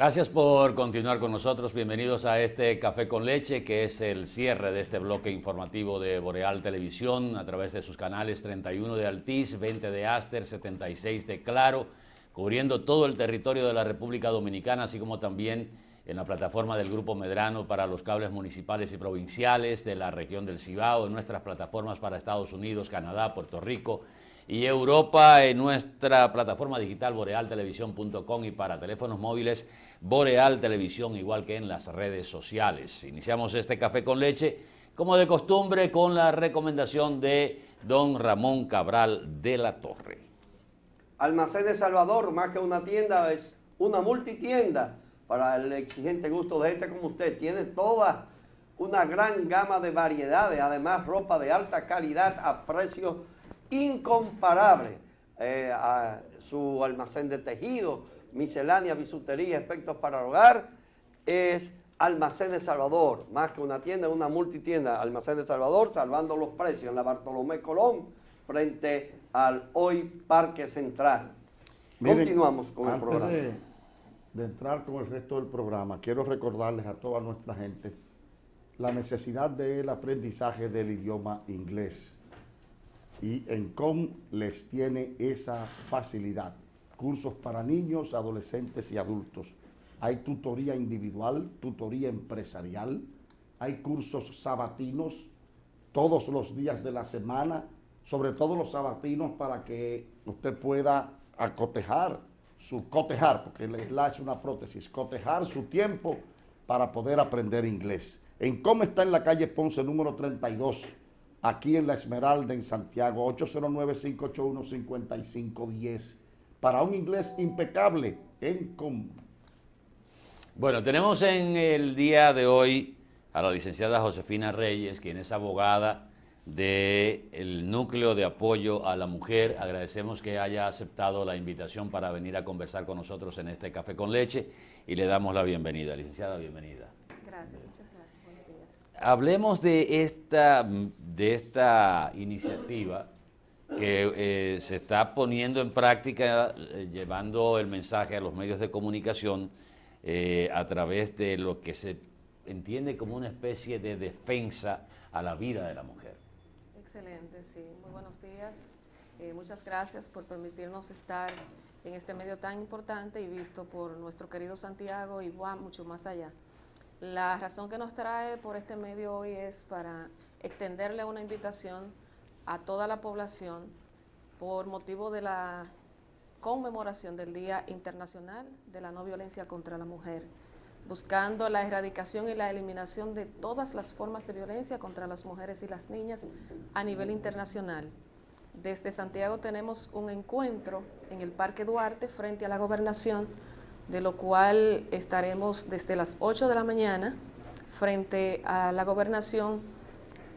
Gracias por continuar con nosotros. Bienvenidos a este Café con Leche, que es el cierre de este bloque informativo de Boreal Televisión a través de sus canales 31 de Altiz, 20 de Aster, 76 de Claro, cubriendo todo el territorio de la República Dominicana, así como también en la plataforma del Grupo Medrano para los cables municipales y provinciales de la región del Cibao, en nuestras plataformas para Estados Unidos, Canadá, Puerto Rico y Europa, en nuestra plataforma digital borealtelevisión.com y para teléfonos móviles Boreal Televisión, igual que en las redes sociales. Iniciamos este Café con Leche, como de costumbre, con la recomendación de don Ramón Cabral de la Torre. Almacenes Salvador, más que una tienda, es una multitienda para el exigente gusto de gente como usted. Tiene toda una gran gama de variedades, además ropa de alta calidad a precios incomparable. A su almacén de tejido, miscelánea, bisutería, efectos para el hogar, es Almacenes Salvador, más que una tienda, una multitienda. Almacenes Salvador, salvando los precios en la Bartolomé Colón, frente al hoy Parque Central. Miren, continuamos con el programa. De entrar con el resto del programa, quiero recordarles a toda nuestra gente la necesidad del aprendizaje del idioma inglés. Y ENCOM les tiene esa facilidad. Cursos para niños, adolescentes y adultos. Hay tutoría individual, tutoría empresarial, hay cursos sabatinos todos los días de la semana, sobre todo los sabatinos, para que usted pueda cotejar, porque la es una prótesis, cotejar su tiempo para poder aprender inglés. ENCOM está en la calle Ponce, número 32, aquí en La Esmeralda, en Santiago, 809-581-5510. Para un inglés impecable, ENCOM. Bueno, tenemos en el día de hoy a la licenciada Josefina Reyes, quien es abogada del Núcleo de Apoyo a la Mujer. Agradecemos que haya aceptado la invitación para venir a conversar con nosotros en este Café con Leche y le damos la bienvenida. Licenciada, bienvenida. Gracias, muchas gracias. Buenos días. Hablemos de esta iniciativa que se está poniendo en práctica, llevando el mensaje a los medios de comunicación a través de lo que se entiende como una especie de defensa a la vida de la mujer. Excelente, sí. Muy buenos días. Muchas gracias por permitirnos estar en este medio tan importante y visto por nuestro querido Santiago y mucho más allá. La razón que nos trae por este medio hoy es para extenderle una invitación a toda la población por motivo de la conmemoración del Día Internacional de la No Violencia contra la Mujer, buscando la erradicación y la eliminación de todas las formas de violencia contra las mujeres y las niñas a nivel internacional. Desde Santiago tenemos un encuentro en el Parque Duarte frente a la Gobernación, de lo cual estaremos desde las 8 de la mañana frente a la Gobernación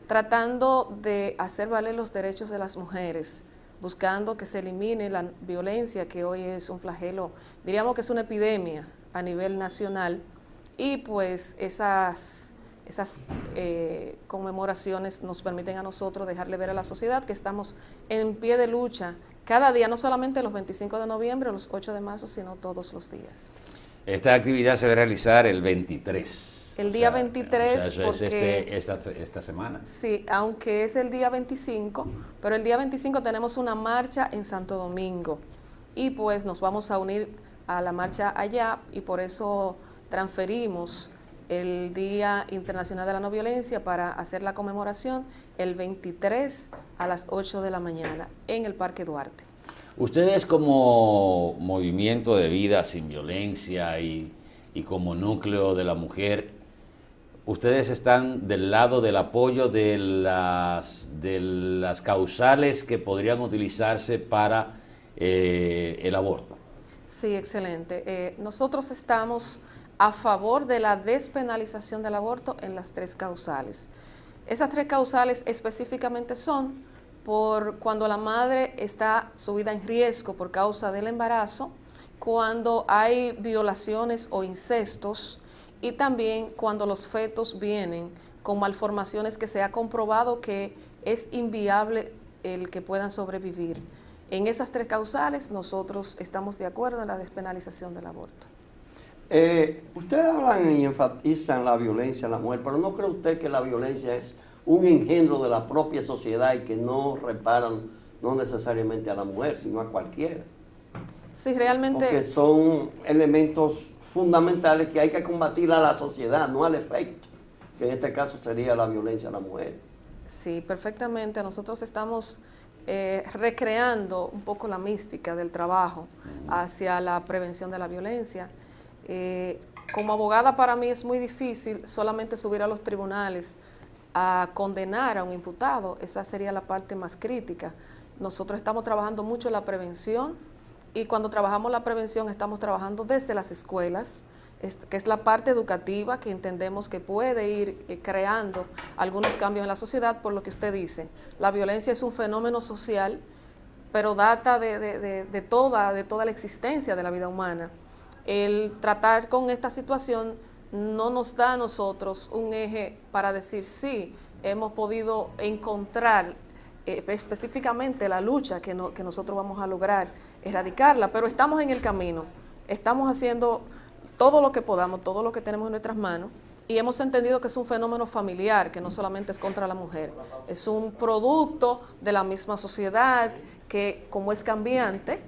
tratando de hacer valer los derechos de las mujeres, buscando que se elimine la violencia, que hoy es un flagelo, diríamos que es una epidemia a nivel nacional, y pues esas conmemoraciones nos permiten a nosotros dejarle ver a la sociedad que estamos en pie de lucha cada día, no solamente los 25 de noviembre o los 8 de marzo, sino todos los días. Esta actividad se va a realizar el 23. El día 23, eso porque es esta semana. Sí, aunque es el día 25, pero el día 25 tenemos una marcha en Santo Domingo y pues nos vamos a unir a la marcha allá y por eso transferimos el Día Internacional de la No Violencia para hacer la conmemoración el 23 a las 8 de la mañana en el Parque Duarte. Ustedes como movimiento de vida sin violencia y como núcleo de la mujer, ustedes están del lado del apoyo de las causales que podrían utilizarse para el aborto. Sí, excelente. Nosotros estamos a favor de la despenalización del aborto en las 3 causales. Esas 3 causales específicamente son por cuando la madre está su vida en riesgo por causa del embarazo, cuando hay violaciones o incestos y también cuando los fetos vienen con malformaciones que se ha comprobado que es inviable el que puedan sobrevivir. En esas 3 causales nosotros estamos de acuerdo en la despenalización del aborto. Ustedes hablan y enfatizan la violencia en la mujer, pero ¿no cree usted que la violencia es un engendro de la propia sociedad y que no reparan no necesariamente a la mujer, sino a cualquiera? Sí, realmente... Porque son elementos fundamentales que hay que combatir a la sociedad, no al efecto, que en este caso sería la violencia a la mujer. Sí, perfectamente. Nosotros estamos recreando un poco la mística del trabajo hacia la prevención de la violencia. Como abogada, para mí es muy difícil solamente subir a los tribunales a condenar a un imputado. Esa sería la parte más crítica. Nosotros estamos trabajando mucho en la prevención, y cuando trabajamos la prevención estamos trabajando desde las escuelas, que es la parte educativa que entendemos que puede ir creando algunos cambios en la sociedad. Por lo que usted dice, la violencia es un fenómeno social, pero data de toda la existencia de la vida humana. El tratar con esta situación no nos da a nosotros un eje para decir sí, hemos podido encontrar específicamente la lucha que nosotros vamos a lograr erradicarla, pero estamos en el camino, estamos haciendo todo lo que podamos, todo lo que tenemos en nuestras manos, y hemos entendido que es un fenómeno familiar, que no solamente es contra la mujer, es un producto de la misma sociedad que, como es cambiante,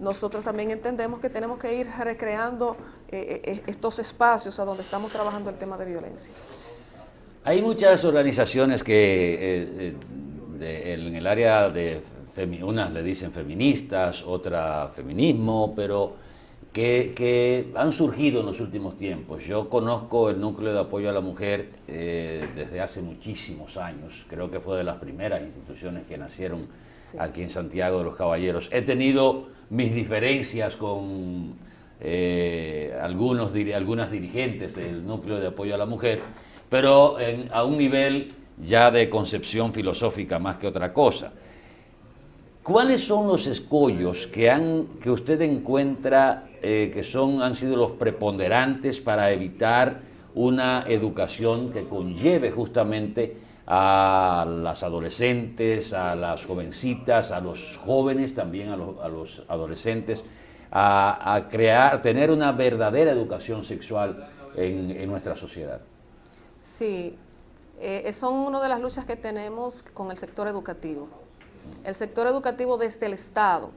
nosotros también entendemos que tenemos que ir recreando estos espacios a donde estamos trabajando el tema de violencia. Hay muchas organizaciones que en el área de unas le dicen feministas, otras feminismo, pero que han surgido en los últimos tiempos. Yo conozco el Núcleo de Apoyo a la Mujer desde hace muchísimos años. Creo que fue de las primeras instituciones que nacieron aquí en Santiago de los Caballeros. He tenido mis diferencias con algunas dirigentes del Núcleo de Apoyo a la Mujer, pero a un nivel ya de concepción filosófica más que otra cosa. ¿Cuáles son los escollos que usted encuentra que han sido los preponderantes para evitar una educación que conlleve justamente a las adolescentes, a las jovencitas, a los jóvenes, también a los adolescentes, a tener una verdadera educación sexual en nuestra sociedad? Sí, son una de las luchas que tenemos con el sector educativo. El sector educativo desde el Estado,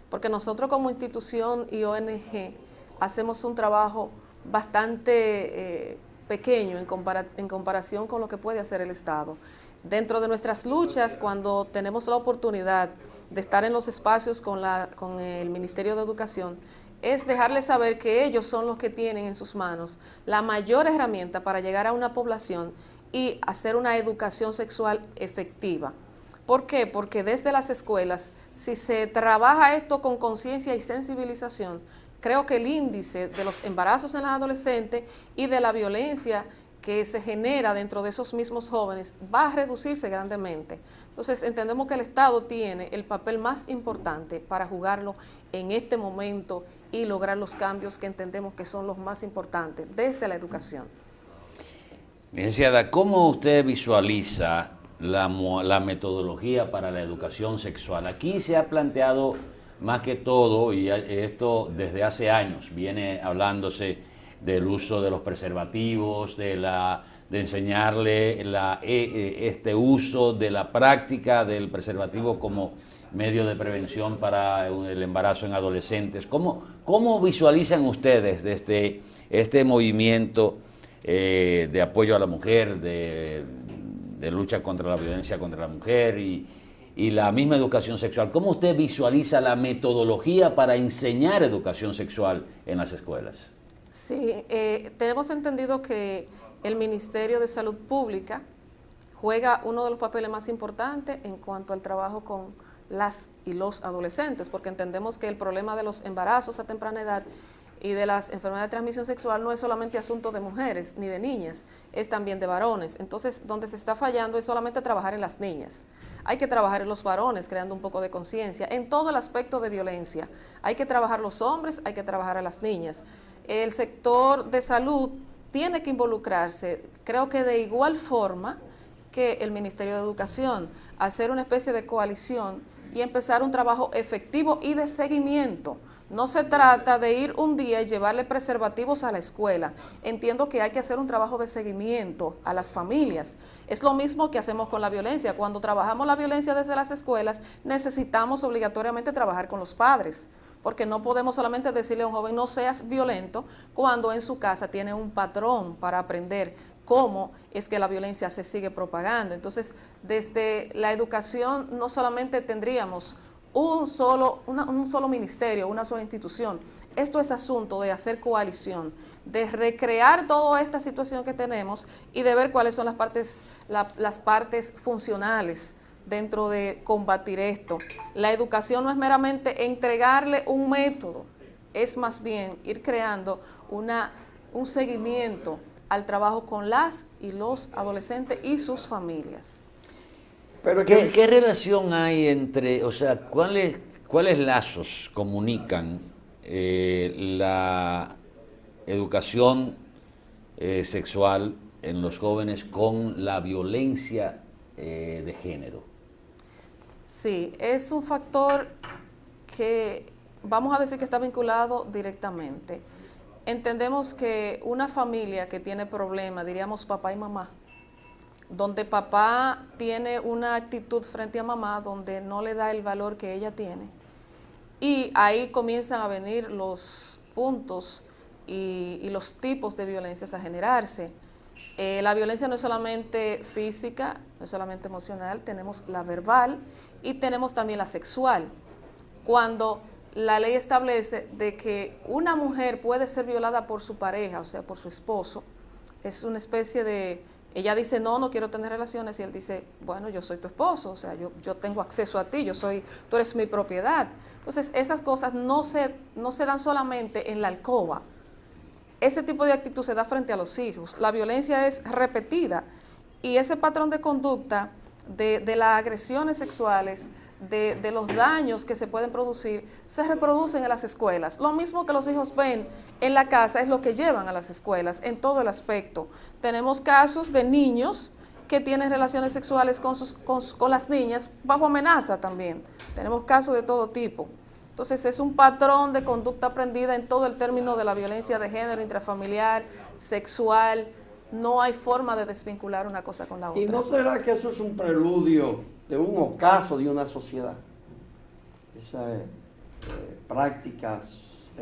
porque nosotros como institución y ONG hacemos un trabajo bastante pequeño en comparación con lo que puede hacer el Estado. Dentro de nuestras luchas, cuando tenemos la oportunidad de estar en los espacios con el Ministerio de Educación, es dejarles saber que ellos son los que tienen en sus manos la mayor herramienta para llegar a una población y hacer una educación sexual efectiva. ¿Por qué? Porque desde las escuelas, si se trabaja esto con conciencia y sensibilización, creo que el índice de los embarazos en las adolescentes y de la violencia que se genera dentro de esos mismos jóvenes va a reducirse grandemente. Entonces entendemos que el Estado tiene el papel más importante para jugarlo en este momento y lograr los cambios que entendemos que son los más importantes desde la educación. Licenciada, ¿cómo usted visualiza la metodología para la educación sexual? Aquí se ha planteado más que todo, y esto desde hace años viene hablándose del uso de los preservativos, de enseñarle este uso de la práctica del preservativo como medio de prevención para el embarazo en adolescentes. ¿Cómo visualizan ustedes desde este movimiento de apoyo a la mujer, de lucha contra la violencia contra la mujer y la misma educación sexual? ¿Cómo usted visualiza la metodología para enseñar educación sexual en las escuelas? Sí, tenemos entendido que el Ministerio de Salud Pública juega uno de los papeles más importantes en cuanto al trabajo con las y los adolescentes, porque entendemos que el problema de los embarazos a temprana edad y de las enfermedades de transmisión sexual no es solamente asunto de mujeres ni de niñas, es también de varones. Entonces, donde se está fallando es solamente trabajar en las niñas. Hay que trabajar en los varones, creando un poco de conciencia, en todo el aspecto de violencia. Hay que trabajar los hombres, hay que trabajar a las niñas. El sector de salud tiene que involucrarse, creo que de igual forma que el Ministerio de Educación, hacer una especie de coalición y empezar un trabajo efectivo y de seguimiento. No se trata de ir un día y llevarle preservativos a la escuela. Entiendo que hay que hacer un trabajo de seguimiento a las familias. Es lo mismo que hacemos con la violencia. Cuando trabajamos la violencia desde las escuelas, necesitamos obligatoriamente trabajar con los padres, porque no podemos solamente decirle a un joven no seas violento cuando en su casa tiene un patrón para aprender cómo es que la violencia se sigue propagando. Entonces, desde la educación no solamente tendríamos un solo ministerio, una sola institución. Esto es asunto de hacer coalición, de recrear toda esta situación que tenemos y de ver cuáles son las partes funcionales dentro de combatir esto. La educación no es meramente entregarle un método, es más bien ir creando un seguimiento al trabajo con las y los adolescentes y sus familias. Pero ¿Qué relación hay entre, o sea, cuáles lazos comunican la educación sexual en los jóvenes con la violencia de género? Sí, es un factor que vamos a decir que está vinculado directamente. Entendemos que una familia que tiene problemas, diríamos papá y mamá, donde papá tiene una actitud frente a mamá donde no le da el valor que ella tiene, y ahí comienzan a venir los puntos y los tipos de violencias a generarse. La violencia no es solamente física, no es solamente emocional, tenemos la verbal y tenemos también la sexual. Cuando la ley establece de que una mujer puede ser violada por su pareja, o sea, por su esposo, es una especie de... Ella dice, no quiero tener relaciones, y él dice, bueno, yo soy tu esposo, o sea, yo tengo acceso a ti, tú eres mi propiedad. Entonces, esas cosas no se dan solamente en la alcoba. Ese tipo de actitud se da frente a los hijos. La violencia es repetida y ese patrón de conducta de las agresiones sexuales, de los daños que se pueden producir, se reproducen en las escuelas. Lo mismo que los hijos ven en la casa es lo que llevan a las escuelas en todo el aspecto. Tenemos casos de niños que tienen relaciones sexuales con las niñas bajo amenaza también. Tenemos casos de todo tipo. Entonces es un patrón de conducta aprendida en todo el término de la violencia de género, intrafamiliar, sexual. No hay forma de desvincular una cosa con la otra. ¿Y no será que eso es un preludio de un ocaso de una sociedad? Esas prácticas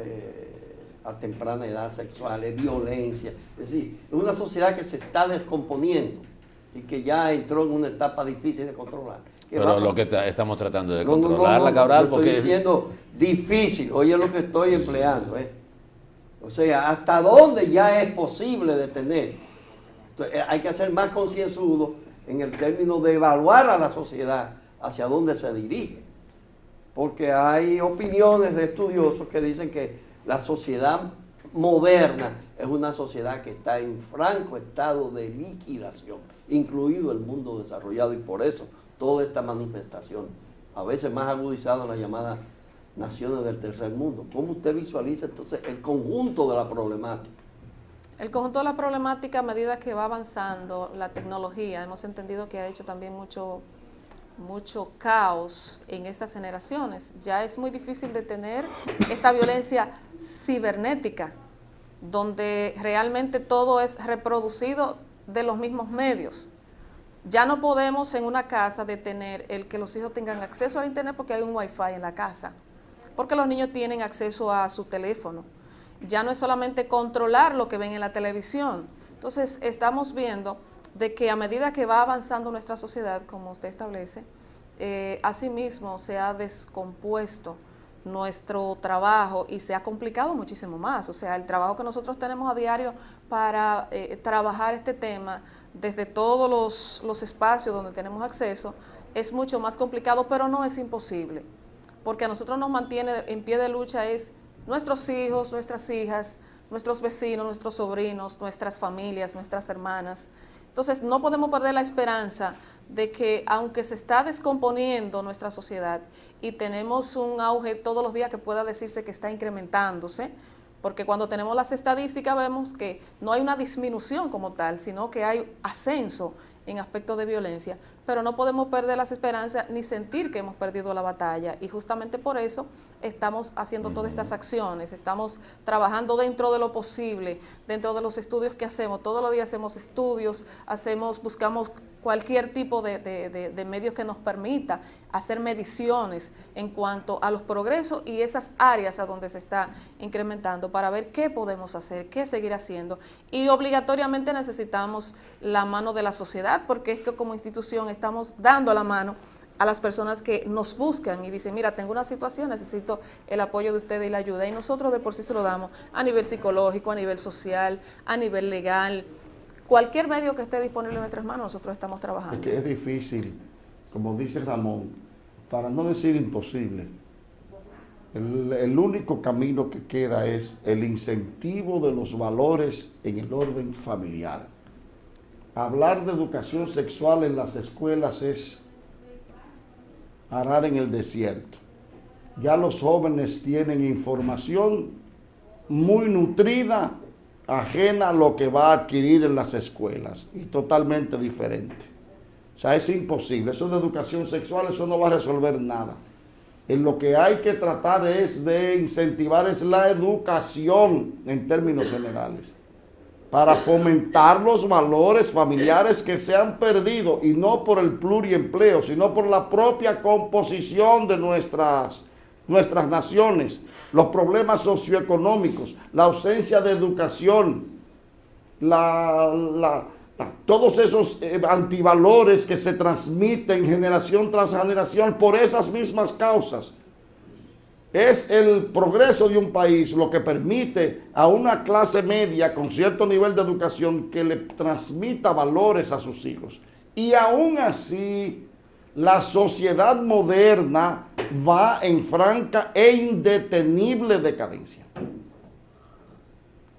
a temprana edad sexuales, violencia. Es decir, es una sociedad que se está descomponiendo y que ya entró en una etapa difícil de controlar. Pero lo que estamos tratando de controlarla, Cabral, porque estoy diciendo difícil, oye lo que estoy empleando. O sea, ¿hasta dónde ya es posible detener? Entonces, hay que ser más concienzudo en el término de evaluar a la sociedad hacia dónde se dirige. Porque hay opiniones de estudiosos que dicen que la sociedad moderna es una sociedad que está en franco estado de liquidación, incluido el mundo desarrollado, y por eso toda esta manifestación, a veces más agudizada en las llamadas naciones del tercer mundo. ¿Cómo usted visualiza entonces el conjunto de la problemática? El conjunto de la problemática, a medida que va avanzando la tecnología, hemos entendido que ha hecho también mucho caos en estas generaciones. Ya es muy difícil detener esta violencia cibernética, donde realmente todo es reproducido de los mismos medios. Ya no podemos en una casa detener el que los hijos tengan acceso al internet porque hay un wifi en la casa, porque los niños tienen acceso a su teléfono. Ya no es solamente controlar lo que ven en la televisión. Entonces estamos viendo de que a medida que va avanzando nuestra sociedad, como usted establece, asimismo se ha descompuesto nuestro trabajo y se ha complicado muchísimo más. O sea, el trabajo que nosotros tenemos a diario para trabajar este tema desde todos los espacios donde tenemos acceso es mucho más complicado, pero no es imposible, porque a nosotros nos mantiene en pie de lucha es nuestros hijos, nuestras hijas, nuestros vecinos, nuestros sobrinos, nuestras familias, nuestras hermanas. Entonces no podemos perder la esperanza de que, aunque se está descomponiendo nuestra sociedad y tenemos un auge todos los días que pueda decirse que está incrementándose, porque cuando tenemos las estadísticas vemos que no hay una disminución como tal, sino que hay ascenso en aspectos de violencia, pero no podemos perder las esperanzas ni sentir que hemos perdido la batalla, y justamente por eso estamos haciendo todas estas acciones, estamos trabajando dentro de lo posible, dentro de los estudios que hacemos. Todos los días hacemos estudios, buscamos cualquier tipo de medios que nos permita hacer mediciones en cuanto a los progresos y esas áreas a donde se está incrementando, para ver qué podemos hacer, qué seguir haciendo. Y obligatoriamente necesitamos la mano de la sociedad, porque es que como institución estamos dando la mano a las personas que nos buscan y dicen, mira, tengo una situación, necesito el apoyo de ustedes y la ayuda, y nosotros de por sí se lo damos a nivel psicológico, a nivel social, a nivel legal. Cualquier medio que esté disponible en nuestras manos, nosotros estamos trabajando. Es que es difícil, como dice Ramón, para no decir imposible. El único camino que queda es el incentivo de los valores en el orden familiar. Hablar de educación sexual en las escuelas es arar en el desierto. Ya los jóvenes tienen información muy nutrida, ajena a lo que va a adquirir en las escuelas, y totalmente diferente. O sea, es imposible. Eso de educación sexual, eso no va a resolver nada. En lo que hay que tratar es de incentivar es la educación en términos generales, para fomentar los valores familiares que se han perdido, y no por el pluriempleo, sino por la propia composición de nuestras naciones, los problemas socioeconómicos, la ausencia de educación, todos esos antivalores que se transmiten generación tras generación por esas mismas causas. Es el progreso de un país lo que permite a una clase media con cierto nivel de educación que le transmita valores a sus hijos. Y aún así, la sociedad moderna va en franca e indetenible decadencia.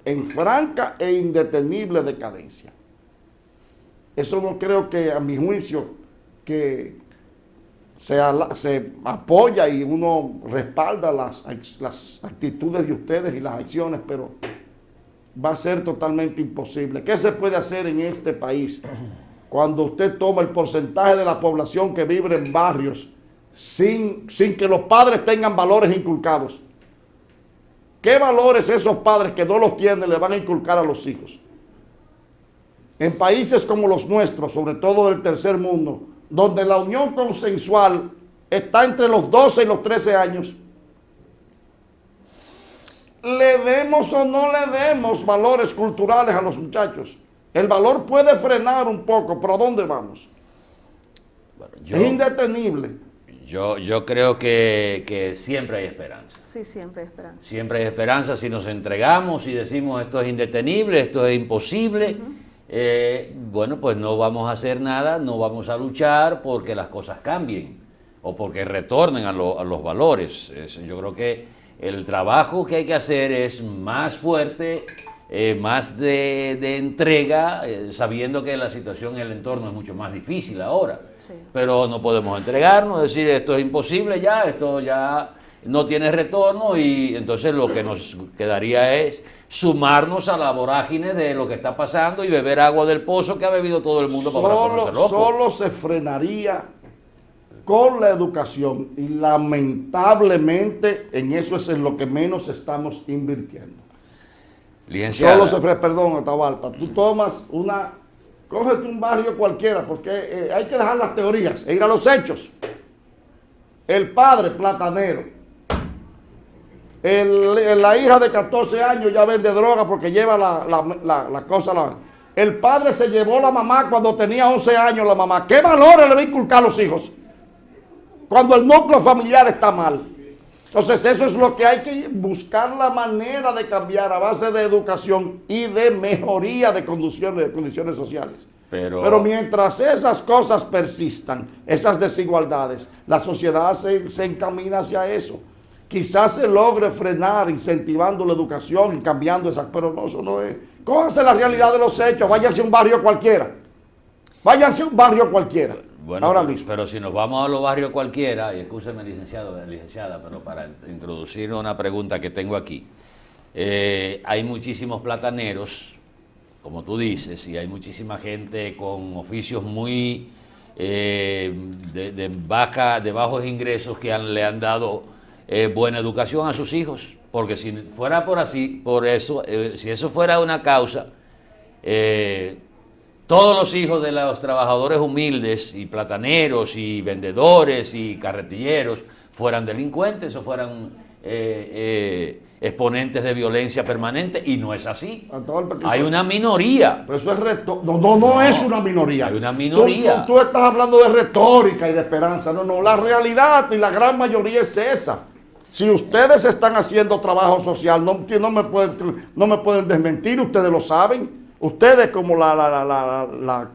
En franca e indetenible decadencia. Eso no creo que, a mi juicio, que se apoya y uno respalda las actitudes de ustedes y las acciones, pero va a ser totalmente imposible. ¿Qué se puede hacer en este país cuando usted toma el porcentaje de la población que vive en barrios sin que los padres tengan valores inculcados? ¿Qué valores esos padres que no los tienen le van a inculcar a los hijos? En países como los nuestros, sobre todo del tercer mundo, donde la unión consensual está entre los 12 y los 13 años, le demos o no le demos valores culturales a los muchachos, el valor puede frenar un poco, pero ¿a dónde vamos? Bueno, es indetenible. Yo creo que siempre hay esperanza. Sí, siempre hay esperanza. Siempre hay esperanza si nos entregamos y decimos esto es indetenible, esto es imposible. Bueno, pues no vamos a hacer nada, no vamos a luchar porque las cosas cambien o porque retornen a los valores. Yo creo que el trabajo que hay que hacer es más fuerte, más de entrega, sabiendo que la situación en el entorno es mucho más difícil ahora. Sí. Pero no podemos entregarnos, decir esto es imposible ya, esto ya no tiene retorno, y entonces lo que nos quedaría es sumarnos a la vorágine de lo que está pasando y beber agua del pozo que ha bebido todo el mundo para ponerse loco. Solo se frenaría con la educación, y lamentablemente en eso es en lo que menos estamos invirtiendo. Licenciada. Perdón, Atahualpa, tú tomas cógete un barrio cualquiera, porque hay que dejar las teorías e ir a los hechos. El padre platanero, la hija de 14 años ya vende droga porque lleva la cosa. El padre se llevó la mamá cuando tenía 11 años la mamá. ¿Qué valores le va a inculcar a los hijos cuando el núcleo familiar está mal? Entonces eso es lo que hay que buscar, la manera de cambiar a base de educación y de mejoría de condiciones sociales. Pero mientras esas cosas persistan, esas desigualdades, la sociedad se encamina hacia eso. Quizás se logre frenar incentivando la educación y cambiando esas, pero no, eso no es. Cójanse la realidad de los hechos, váyanse a un barrio cualquiera. Váyanse a un barrio cualquiera. Bueno, ahora mismo. Pero si nos vamos a los barrios cualquiera, y escúcheme licenciada, pero para introducir una pregunta que tengo aquí, hay muchísimos plataneros, como tú dices, y hay muchísima gente con oficios muy de bajos ingresos que le han dado buena educación a sus hijos. Porque si fuera por eso, si eso fuera una causa, todos los hijos de los trabajadores humildes y plataneros y vendedores y carretilleros fueran delincuentes o fueran exponentes de violencia permanente, y no es así. Hay una minoría. Pero eso es no es una minoría. Hay una minoría. Tú estás hablando de retórica y de esperanza. No, la realidad y la gran mayoría es esa. Si ustedes están haciendo trabajo social, no me pueden desmentir, ustedes lo saben. Ustedes, como la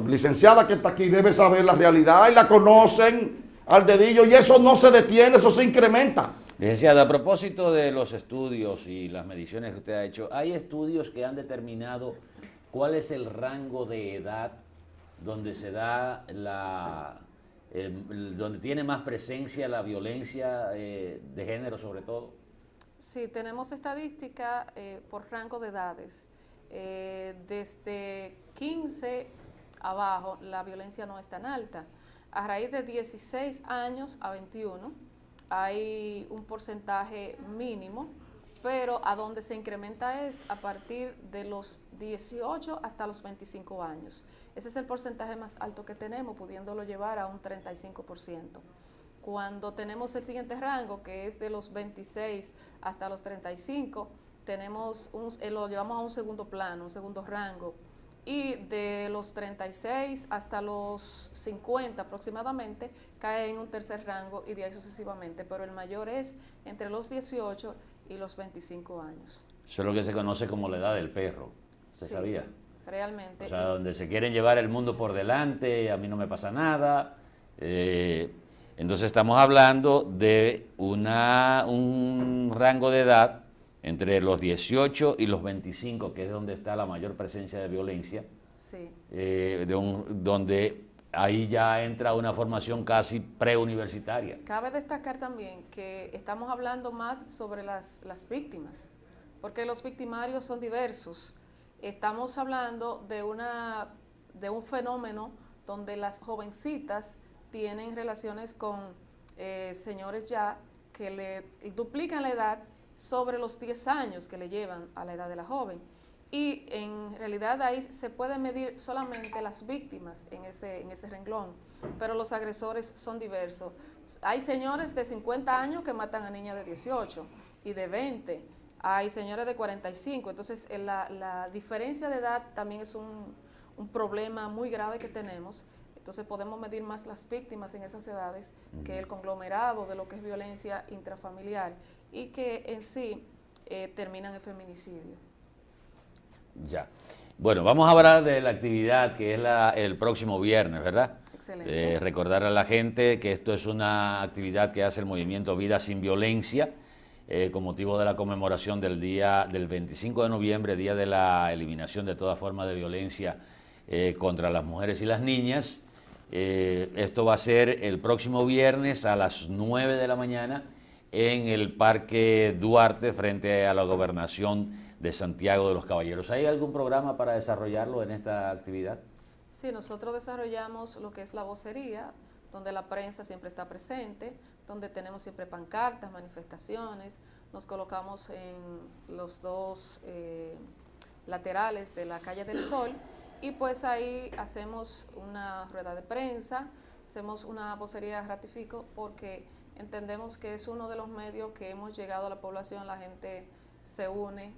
licenciada que está aquí, debe saber la realidad y la conocen al dedillo, y eso no se detiene, eso se incrementa. Licenciada, a propósito de los estudios y las mediciones que usted ha hecho, ¿hay estudios que han determinado cuál es el rango de edad donde se da donde tiene más presencia la violencia de género sobre todo? Sí, tenemos estadística por rango de edades. Desde 15 abajo la violencia no es tan alta. A raíz de 16 años a 21 hay un porcentaje mínimo, pero a donde se incrementa es a partir de los 18 hasta los 25 años. Ese es el porcentaje más alto que tenemos, pudiéndolo llevar a un 35%. Cuando tenemos el siguiente rango, que es de los 26 hasta los 35, lo llevamos a un segundo plano, un segundo rango, y de los 36 hasta los 50 aproximadamente cae en un tercer rango, y de ahí sucesivamente, pero el mayor es entre los 18 y los 25 años. Eso es lo que se conoce como la edad del perro, ¿usted sabía? Realmente. O sea, donde se quieren llevar el mundo por delante, a mí no me pasa nada. Entonces estamos hablando de un rango de edad entre los 18 y los 25, que es donde está la mayor presencia de violencia, sí. Donde ahí ya entra una formación casi preuniversitaria. Cabe destacar también que estamos hablando más sobre las víctimas, porque los victimarios son diversos. Estamos hablando de un fenómeno donde las jovencitas tienen relaciones con señores ya que le duplican la edad sobre los 10 años que le llevan a la edad de la joven. Y en realidad ahí se pueden medir solamente las víctimas en ese renglón, pero los agresores son diversos. Hay señores de 50 años que matan a niñas de 18 y de 20, hay señores de 45, entonces la diferencia de edad también es un problema muy grave que tenemos. Entonces podemos medir más las víctimas en esas edades que el conglomerado de lo que es violencia intrafamiliar, y que en sí terminan en feminicidio. Ya. Bueno, vamos a hablar de la actividad que es el próximo viernes, ¿verdad? Excelente. Recordar a la gente que esto es una actividad que hace el movimiento Vida Sin Violencia, con motivo de la conmemoración del día del 25 de noviembre, día de la eliminación de toda forma de violencia contra las mujeres y las niñas. Esto va a ser el próximo viernes a las 9 de la mañana en el Parque Duarte, frente a la Gobernación de Santiago de los Caballeros. ¿Hay algún programa para desarrollarlo en esta actividad? Sí, nosotros desarrollamos lo que es la vocería, donde la prensa siempre está presente, donde tenemos siempre pancartas, manifestaciones, nos colocamos en los dos laterales de la Calle del Sol, y pues ahí hacemos una rueda de prensa, hacemos una vocería ratifico, porque entendemos que es uno de los medios que hemos llegado a la población, la gente se une,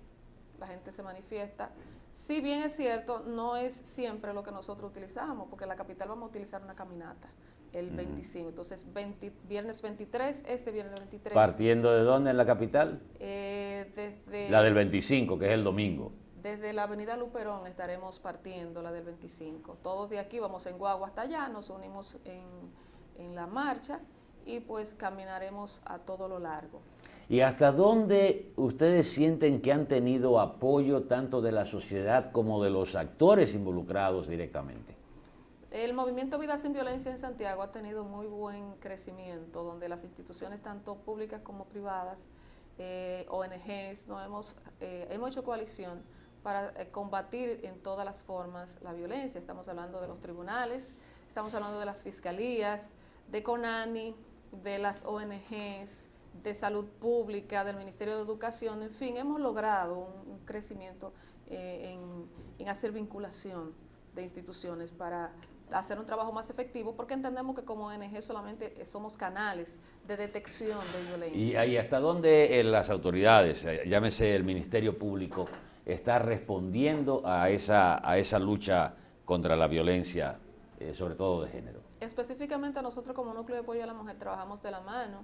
la gente se manifiesta. Si bien es cierto, no es siempre lo que nosotros utilizamos, porque en la capital vamos a utilizar una caminata el 25, entonces viernes 23, este viernes 23. ¿Partiendo de dónde en la capital? Desde la del 25, que es el domingo. Desde la avenida Luperón estaremos partiendo la del 25. Todos de aquí vamos en guagua hasta allá, nos unimos en la marcha y pues caminaremos a todo lo largo. ¿Y hasta dónde ustedes sienten que han tenido apoyo tanto de la sociedad como de los actores involucrados directamente? El movimiento Vida Sin Violencia en Santiago ha tenido muy buen crecimiento, donde las instituciones tanto públicas como privadas, ONGs, hemos hecho coalición para combatir en todas las formas la violencia. Estamos hablando de los tribunales, estamos hablando de las fiscalías, de CONANI, de las ONGs, de salud pública, del Ministerio de Educación. En fin, hemos logrado un crecimiento en hacer vinculación de instituciones para hacer un trabajo más efectivo, porque entendemos que como ONG solamente somos canales de detección de violencia. ¿Y hasta dónde las autoridades, llámese el Ministerio Público, está respondiendo a esa lucha contra la violencia, sobre todo de género? Específicamente nosotros como Núcleo de Apoyo a la Mujer trabajamos de la mano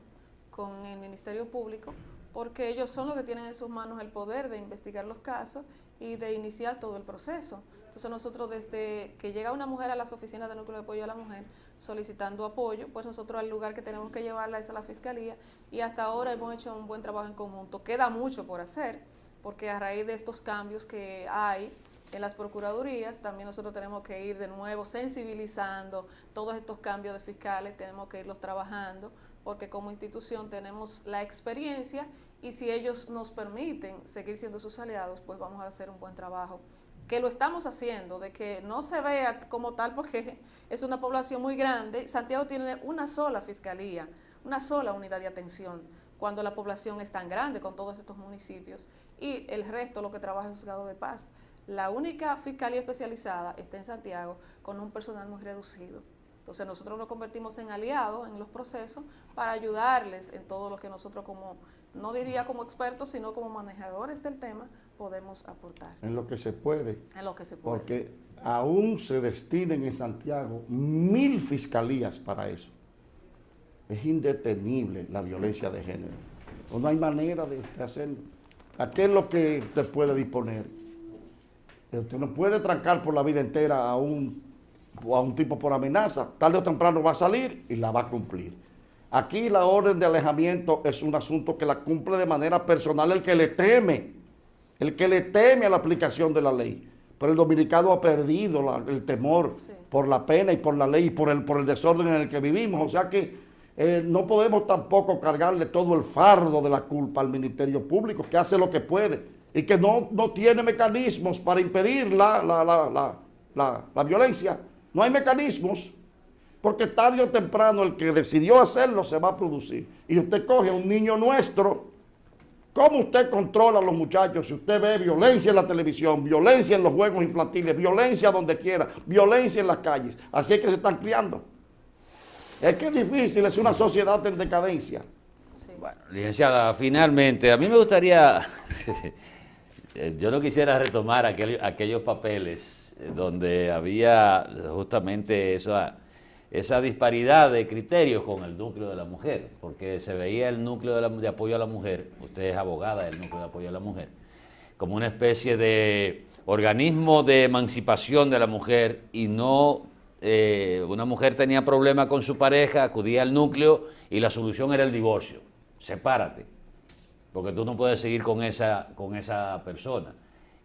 con el Ministerio Público, porque ellos son los que tienen en sus manos el poder de investigar los casos y de iniciar todo el proceso. Entonces nosotros, desde que llega una mujer a las oficinas del Núcleo de Apoyo a la Mujer solicitando apoyo, pues nosotros al lugar que tenemos que llevarla es a la Fiscalía, y hasta ahora hemos hecho un buen trabajo en conjunto. Queda mucho por hacer, porque a raíz de estos cambios que hay en las procuradurías, también nosotros tenemos que ir de nuevo sensibilizando todos estos cambios de fiscales, tenemos que irlos trabajando, porque como institución tenemos la experiencia, y si ellos nos permiten seguir siendo sus aliados, pues vamos a hacer un buen trabajo, que lo estamos haciendo, de que no se vea como tal, porque es una población muy grande. Santiago tiene una sola fiscalía, una sola unidad de atención, cuando la población es tan grande con todos estos municipios, y el resto lo que trabaja es el juzgado de paz. La única fiscalía especializada está en Santiago, con un personal muy reducido. Entonces nosotros nos convertimos en aliados en los procesos para ayudarles en todo lo que nosotros, como, no diría como expertos, sino como manejadores del tema, podemos aportar. En lo que se puede. En lo que se puede. Porque aún se destinen en Santiago 1000 fiscalías para eso. Es indetenible la violencia de género. No hay manera de hacerlo. ¿A qué es lo que usted puede disponer? Usted no puede trancar por la vida entera a un tipo por amenaza. Tarde o temprano va a salir y la va a cumplir. Aquí la orden de alejamiento es un asunto que la cumple de manera personal el que le teme a la aplicación de la ley. Pero el dominicano ha perdido el temor, sí, por la pena y por la ley y por el desorden en el que vivimos. O sea que no podemos tampoco cargarle todo el fardo de la culpa al Ministerio Público, que hace lo que puede y que no tiene mecanismos para impedir la violencia. No hay mecanismos, porque tarde o temprano el que decidió hacerlo se va a producir. Y usted coge a un niño nuestro, ¿cómo usted controla a los muchachos si usted ve violencia en la televisión, violencia en los juegos infantiles, violencia donde quiera, violencia en las calles? Así es que se están criando. Es que es difícil, es una sociedad en decadencia. Sí. Bueno, licenciada, finalmente, a mí me gustaría, yo no quisiera retomar aquellos papeles donde había justamente esa disparidad de criterios con el núcleo de la mujer, porque se veía el núcleo de apoyo a la mujer, usted es abogada del núcleo de apoyo a la mujer, como una especie de organismo de emancipación de la mujer, y no, una mujer tenía problemas con su pareja, acudía al núcleo y la solución era el divorcio. Sepárate, porque tú no puedes seguir con esa persona.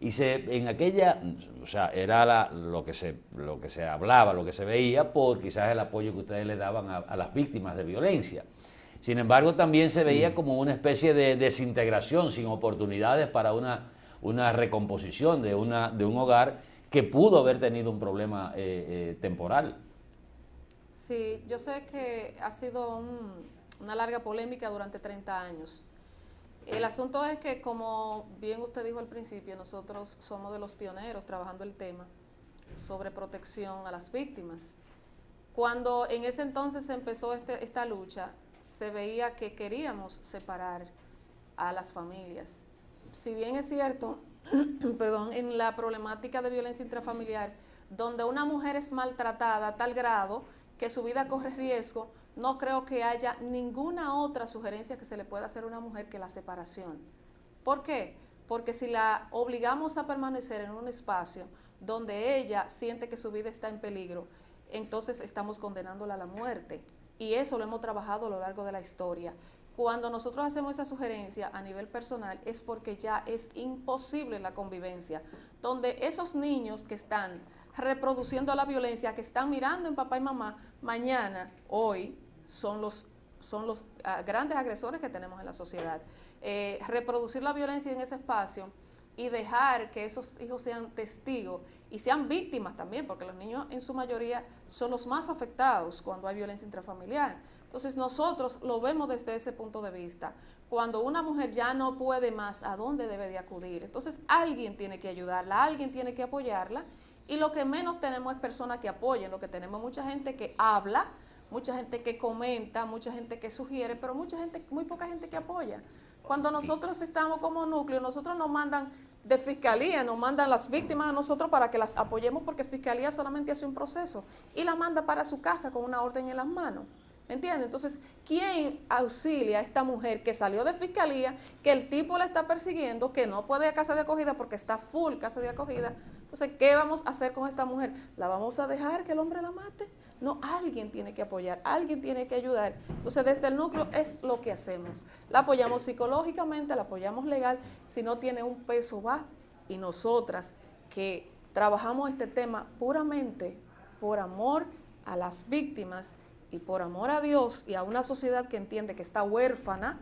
Y en aquella, o sea, era lo que se hablaba, lo que se veía por quizás el apoyo que ustedes le daban a las víctimas de violencia. Sin embargo, también se veía como una especie de desintegración, sin oportunidades para una recomposición de un hogar que pudo haber tenido un problema temporal. Sí, yo sé que ha sido una larga polémica durante 30 años. El asunto es que, como bien usted dijo al principio, nosotros somos de los pioneros trabajando el tema sobre protección a las víctimas. Cuando en ese entonces se empezó esta lucha, se veía que queríamos separar a las familias. Si bien es cierto, perdón, en la problemática de violencia intrafamiliar, donde una mujer es maltratada a tal grado que su vida corre riesgo, no creo que haya ninguna otra sugerencia que se le pueda hacer a una mujer que la separación. ¿Por qué? Porque si la obligamos a permanecer en un espacio donde ella siente que su vida está en peligro, entonces estamos condenándola a la muerte. Y eso lo hemos trabajado a lo largo de la historia. Cuando nosotros hacemos esa sugerencia a nivel personal es porque ya es imposible la convivencia, donde esos niños que están reproduciendo la violencia, que están mirando en papá y mamá, mañana, hoy, son los grandes agresores que tenemos en la sociedad. Reproducir la violencia en ese espacio y dejar que esos hijos sean testigos y sean víctimas también, porque los niños en su mayoría son los más afectados cuando hay violencia intrafamiliar. Entonces nosotros lo vemos desde ese punto de vista. Cuando una mujer ya no puede más, ¿a dónde debe de acudir? Entonces alguien tiene que ayudarla, alguien tiene que apoyarla, y lo que menos tenemos es personas que apoyen. Lo que tenemos es mucha gente que habla, mucha gente que comenta, mucha gente que sugiere, pero muy poca gente que apoya. Cuando nosotros estamos como núcleo, nosotros nos mandan de fiscalía, nos mandan las víctimas a nosotros para que las apoyemos, porque fiscalía solamente hace un proceso y la manda para su casa con una orden en las manos. ¿Entiendes? Entonces, ¿quién auxilia a esta mujer que salió de fiscalía, que el tipo la está persiguiendo, que no puede ir a casa de acogida porque está full casa de acogida? Entonces, ¿qué vamos a hacer con esta mujer? ¿La vamos a dejar que el hombre la mate? No, alguien tiene que apoyar, alguien tiene que ayudar. Entonces, desde el núcleo es lo que hacemos. La apoyamos psicológicamente, la apoyamos legal. Si no tiene un peso, va. Y nosotras que trabajamos este tema puramente por amor a las víctimas y por amor a Dios y a una sociedad que entiende que está huérfana.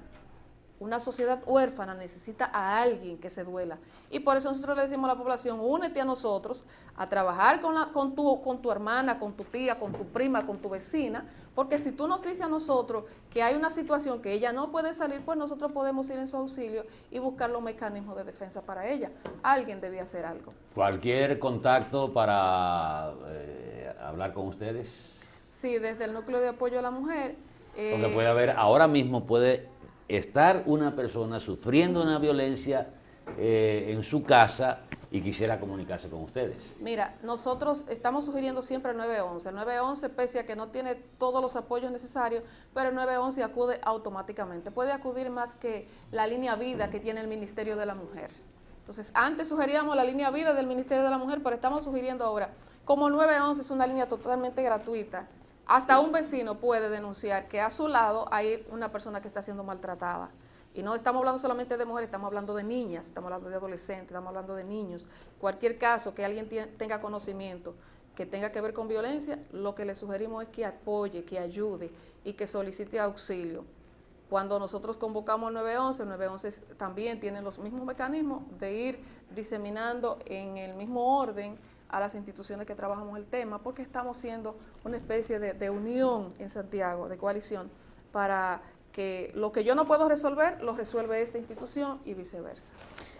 Una sociedad huérfana necesita a alguien que se duela. Y por eso nosotros le decimos a la población, únete a nosotros a trabajar con tu hermana, con tu tía, con tu prima, con tu vecina, porque si tú nos dices a nosotros que hay una situación que ella no puede salir, pues nosotros podemos ir en su auxilio y buscar los mecanismos de defensa para ella. Alguien debía hacer algo. ¿Cualquier contacto para hablar con ustedes? Sí, desde el Núcleo de Apoyo a la Mujer. Porque puede haber, ahora mismo puede estar una persona sufriendo una violencia en su casa y quisiera comunicarse con ustedes. Mira, nosotros estamos sugiriendo siempre el 911. El 911, pese a que no tiene todos los apoyos necesarios, pero el 911 acude automáticamente. Puede acudir más que la línea vida que tiene el Ministerio de la Mujer. Entonces, antes sugeríamos la línea vida del Ministerio de la Mujer, pero estamos sugiriendo ahora, como el 911 es una línea totalmente gratuita, hasta un vecino puede denunciar que a su lado hay una persona que está siendo maltratada. Y no estamos hablando solamente de mujeres, estamos hablando de niñas, estamos hablando de adolescentes, estamos hablando de niños. Cualquier caso que alguien tenga conocimiento que tenga que ver con violencia, lo que le sugerimos es que apoye, que ayude y que solicite auxilio. Cuando nosotros convocamos al 911, el 911 también tiene los mismos mecanismos de ir diseminando en el mismo orden a las instituciones que trabajamos el tema, porque estamos siendo una especie de unión en Santiago, de coalición, para que lo que yo no puedo resolver, lo resuelve esta institución y viceversa.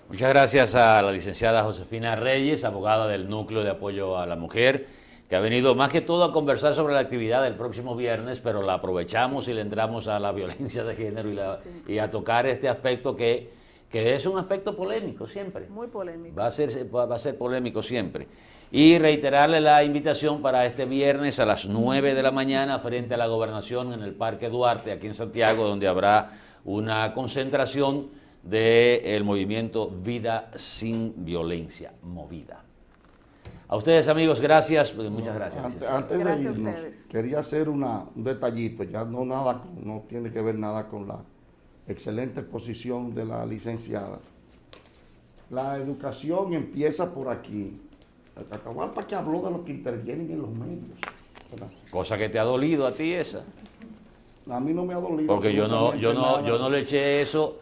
Muchas gracias a la licenciada Josefina Reyes, abogada del Núcleo de Apoyo a la Mujer, que ha venido más que todo a conversar sobre la actividad del próximo viernes, pero la aprovechamos y le entramos a la violencia de género y a tocar este aspecto que es un aspecto polémico siempre. Muy polémico. Va a ser polémico siempre. Y reiterarle la invitación para este viernes a las 9 de la mañana frente a la Gobernación en el Parque Duarte, aquí en Santiago, donde habrá una concentración del movimiento Vida Sin Violencia, Movida. A ustedes, amigos, gracias. Muchas gracias. Antes de Gracias a irnos, ustedes. quería hacer un detallito, ya no tiene que ver nada con la excelente exposición de la licenciada. La educación empieza por aquí. Atahualpa que habló de lo que intervienen en los medios, ¿verdad? Cosa que te ha dolido a ti esa. A mí no me ha dolido. Porque yo no absolutamente le eché eso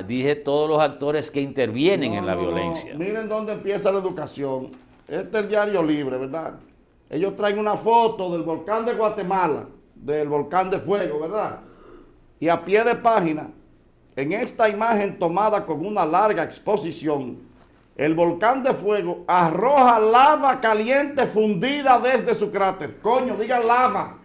dije todos los actores que intervienen en la violencia. Miren dónde empieza la educación. Este es el Diario Libre, ¿verdad? Ellos traen una foto del volcán de Guatemala, del volcán de fuego, ¿verdad? Y a pie de página, en esta imagen tomada con una larga exposición, el volcán de fuego arroja lava caliente fundida desde su cráter. Coño, digan lava.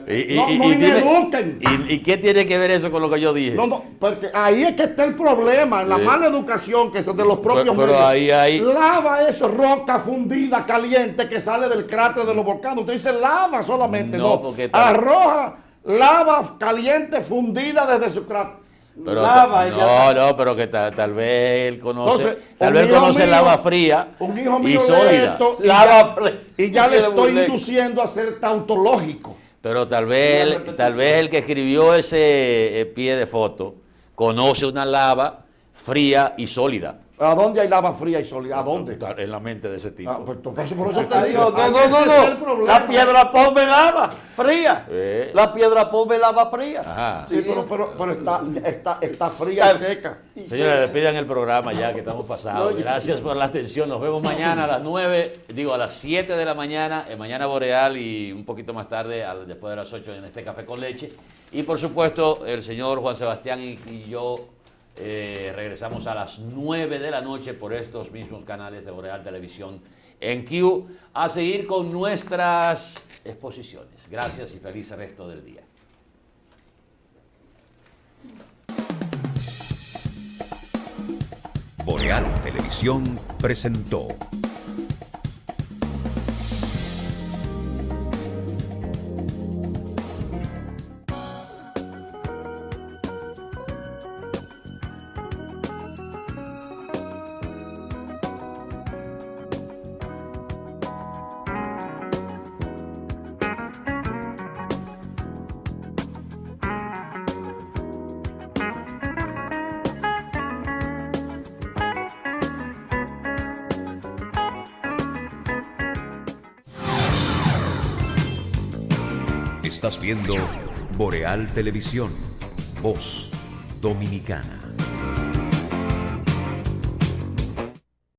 ¿Y qué tiene que ver eso con lo que yo dije? No, porque ahí es que está el problema, en la mala educación que es de los propios pero medios. ahí. Lava es roca fundida, caliente, que sale del cráter de los volcanes. Usted dice lava solamente, no. Porque arroja lava caliente fundida desde su cráter. Pero Lava, pero que tal vez él conoce, entonces, lava fría un hijo y mío sólida. Y ya le estoy induciendo a ser tautológico. Pero tal vez el que escribió ese pie de foto conoce una lava fría y sólida. ¿A dónde hay lava fría y sólida? ¿A dónde? En la mente de ese tipo. Ah, pues, por eso te digo. No, ese es el problema. La piedra pombe lava fría. Eh. La piedra pombe lava fría. Ajá. Sí, pero está fría y seca. Señores, despidan el programa ya que estamos pasados. Gracias por la atención. Nos vemos mañana a las 7 de la mañana, en Mañana Boreal, y un poquito más tarde, después de las 8 en este Café con Leche. Y por supuesto, el señor Juan Sebastián y yo regresamos a las 9 de la noche por estos mismos canales de Boreal Televisión en Q a seguir con nuestras exposiciones. Gracias y feliz resto del día. Boreal Televisión presentó Estás viendo Boreal Televisión, Voz Dominicana.